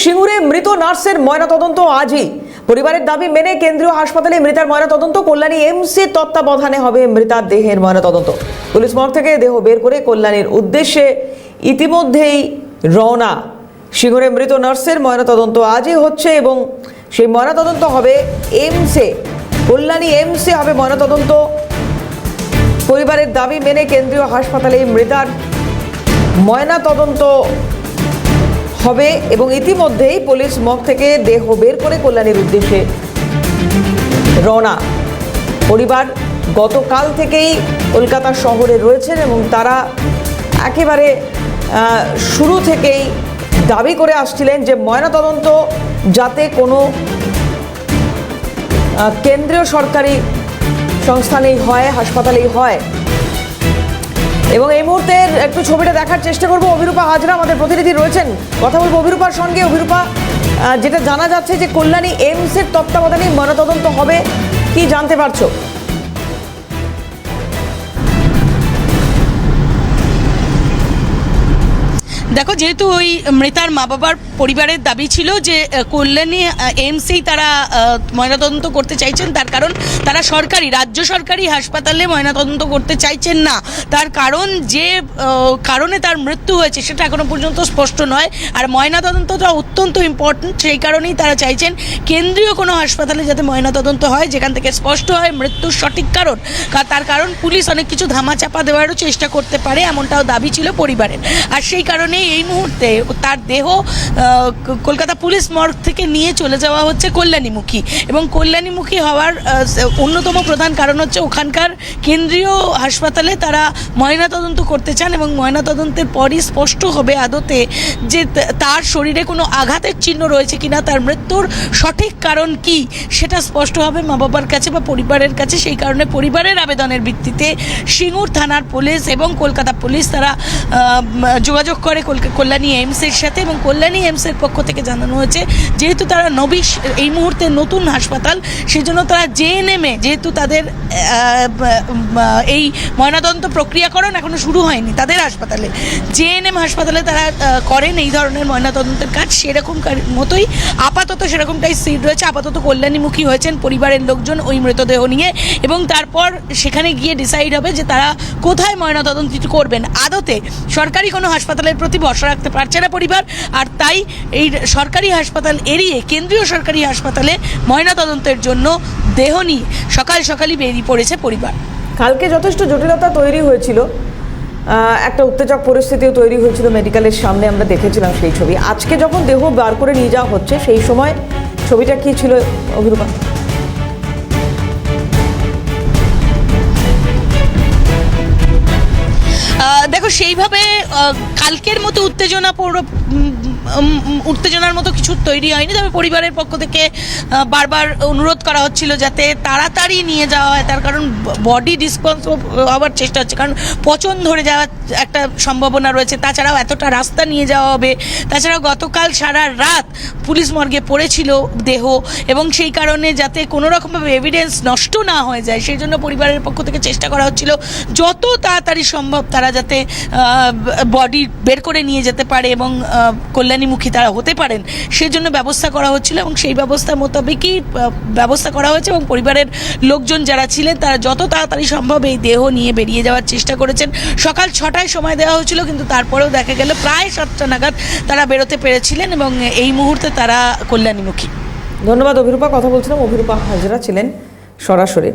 সিঙ্গুরে মৃত নার্সের ময়নাতদন্ত আজই। পরিবারের দাবি মেনে কেন্দ্রীয় হাসপাতালে মৃতার ময়নাতদন্ত, কল্যাণী এমসের তত্ত্বাবধানে হবে মৃতার দেহের ময়নাতদন্ত। পুলিশ মর্গ থেকে দেহ বের করে কল্যাণীর উদ্দেশ্যে ইতিমধ্যেই রওনা। সিঙ্গুরে মৃত নার্সের ময়নাতদন্ত আজই হচ্ছে এবং সেই ময়নাতদন্ত হবে এমসে, কল্যাণী এমসে হবে ময়নাতদন্ত। পরিবারের দাবি মেনে কেন্দ্রীয় হাসপাতালে মৃতার ময়নাতদন্ত হবে এবং ইতিমধ্যেই পুলিশ মর্গ থেকে দেহ বের করে কল্যাণীর উদ্দেশ্যে রওনা। পরিবার গতকাল থেকেই কলকাতা শহরে রয়েছেন এবং তারা একেবারে শুরু থেকেই দাবি করে আসছিলেন যে ময়নাতদন্ত যাতে কোনো কেন্দ্রীয় সরকারি সংস্থানেই হয়, হাসপাতালেই হয়। এবং এই মুহূর্তে একটু ছবিটা দেখার চেষ্টা করবো। অভিরূপা হাজরা আমাদের প্রতিনিধি রয়েছেন, কথা বলবো অভিরূপার সঙ্গে। অভিরূপা, যেটা জানা যাচ্ছে যে কল্যাণী এমসের তত্ত্বাবধানে ময়নাতদন্ত হবে, কি জানতে পারছো? দেখো, যেহেতু ওই মৃতার মা বাবার পরিবারের দাবি ছিল যে কল্যাণী এমসেই তারা ময়নাতদন্ত করতে চাইছেন, তার কারণ তারা রাজ্য সরকারি হাসপাতালে ময়নাতদন্ত করতে চাইছেন না। তার কারণ যে কারণে তার মৃত্যু হয়েছে সেটা এখনো পর্যন্ত স্পষ্ট নয়, আর ময়নাতদন্তটা অত্যন্ত ইম্পর্টেন্ট। সেই কারণেই তারা চাইছেন কেন্দ্রীয় কোনো হাসপাতালে যাতে ময়নাতদন্ত হয়, যেখান থেকে স্পষ্ট হয় মৃত্যুর সঠিক কারণ। তার কারণ পুলিশ অনেক কিছু ধামাচাপা দেওয়ারও চেষ্টা করতে পারে, এমনটাও দাবি ছিল পরিবারের। আর সেই কারণে এই মুহূর্তে তার দেহ কলকাতা পুলিশ মর্গ থেকে নিয়ে চলে যাওয়া হচ্ছে কল্যাণীমুখী। এবং কল্যাণীমুখী হওয়ার অন্যতম প্রধান কারণ হচ্ছে ওখানকার কেন্দ্রীয় হাসপাতালে তারা ময়নাতদন্ত করতে চান এবং ময়নাতদন্তের পরই স্পষ্ট হবে আদতে যে তার শরীরে কোনো আঘাতের চিহ্ন রয়েছে কিনা, তার মৃত্যুর সঠিক কারণ কি সেটা স্পষ্ট হবে মা বাবার কাছে বা পরিবারের কাছে। সেই কারণে পরিবারের আবেদনের ভিত্তিতে সিঙ্গুর থানার পুলিশ এবং কলকাতা পুলিশ তারা যোগাযোগ করে কল্যাণী এমসের সাথে। এবং কল্যাণী এমসের পক্ষ থেকে জানানো হয়েছে যেহেতু তারা এই মুহূর্তে নতুন হাসপাতাল, সেই জন্য তারা জেএনএমে, যেহেতু তাদের এই ময়নাতদন্ত প্রক্রিয়াকরণ এখনো শুরু হয়নি তাদের হাসপাতালে, জেএনএম হাসপাতালে তারা করেন এই ধরনের ময়নাতদন্তের কাজ। সেরকম মতোই আপাতত সেরকমটাই সিট রয়েছে। আপাতত কল্যাণীমুখী হয়েছেন পরিবারের লোকজন ওই মৃতদেহ নিয়ে, এবং তারপর সেখানে গিয়ে ডিসাইড হবে যে তারা কোথায় ময়নাতদন্ত করবেন। আদতে সরকারি কোনো হাসপাতালের প্রতি ভরসা রাখতে পারছে না পরিবার, আর তাই এই সরকারি হাসপাতাল এড়িয়ে কেন্দ্রীয় সরকারি হাসপাতালে ময়নাতদন্তের জন্য দেহ নিয়ে সকালই বেরিয়ে পড়েছে পরিবার। কালকে যথেষ্ট জটিলতা তৈরি হয়েছিল, একটা উত্তেজক পরিস্থিতিও তৈরি হয়েছিল মেডিকেলের সামনে, আমরা দেখেছিলাম সেই ছবি। আজকে যখন দেহ বার করে নিয়ে যাওয়া হচ্ছে সেই সময় ছবিটা কি ছিল অভিরূপা? দেখো, সেইভাবে কালকের মতো উত্তেজনার মতো কিছু তৈরি হয়নি, তবে পরিবারের পক্ষ থেকে বারবার অনুরোধ করা হচ্ছিল যাতে তাড়াতাড়ি নিয়ে যাওয়া হয়। তার কারণ বডি ডিসপোজ হওয়ার চেষ্টা হচ্ছে, কারণ পচন ধরে যাওয়ার একটা সম্ভাবনা রয়েছে। তাছাড়াও এতটা রাস্তা নিয়ে যাওয়া হবে, তাছাড়াও গতকাল সারা রাত পুলিশ মর্গে পড়েছিল দেহ, এবং সেই কারণে যাতে কোনো রকমভাবে এভিডেন্স নষ্ট না হয়ে যায় সেই জন্য পরিবারের পক্ষ থেকে চেষ্টা করা হচ্ছিল যত তাড়াতাড়ি সম্ভব তারা যাতে বডি বের করে নিয়ে যেতে পারে এবং কল্যাণীমুখী তারা হতে পারেন সেজন্য ব্যবস্থা করা হচ্ছিল, এবং সেই ব্যবস্থা মোতাবেকই ব্যবস্থা করা হয়েছে। এবং পরিবারের লোকজন যারা ছিলেন তারা যত তাড়াতাড়ি সম্ভব এই দেহ নিয়ে বেরিয়ে যাওয়ার চেষ্টা করেছেন। সকাল 6টায় সময় দেওয়া হয়েছিল, কিন্তু তারপরেও দেখা গেল প্রায় 7টা নাগাদ তারা বেরোতে পেরেছিলেন এবং এই মুহূর্তে তারা কল্যাণীমুখী। ধন্যবাদ অভিরূপা। কথা বলছিলাম, অভিরূপা হাজরা ছিলেন সরাসরি।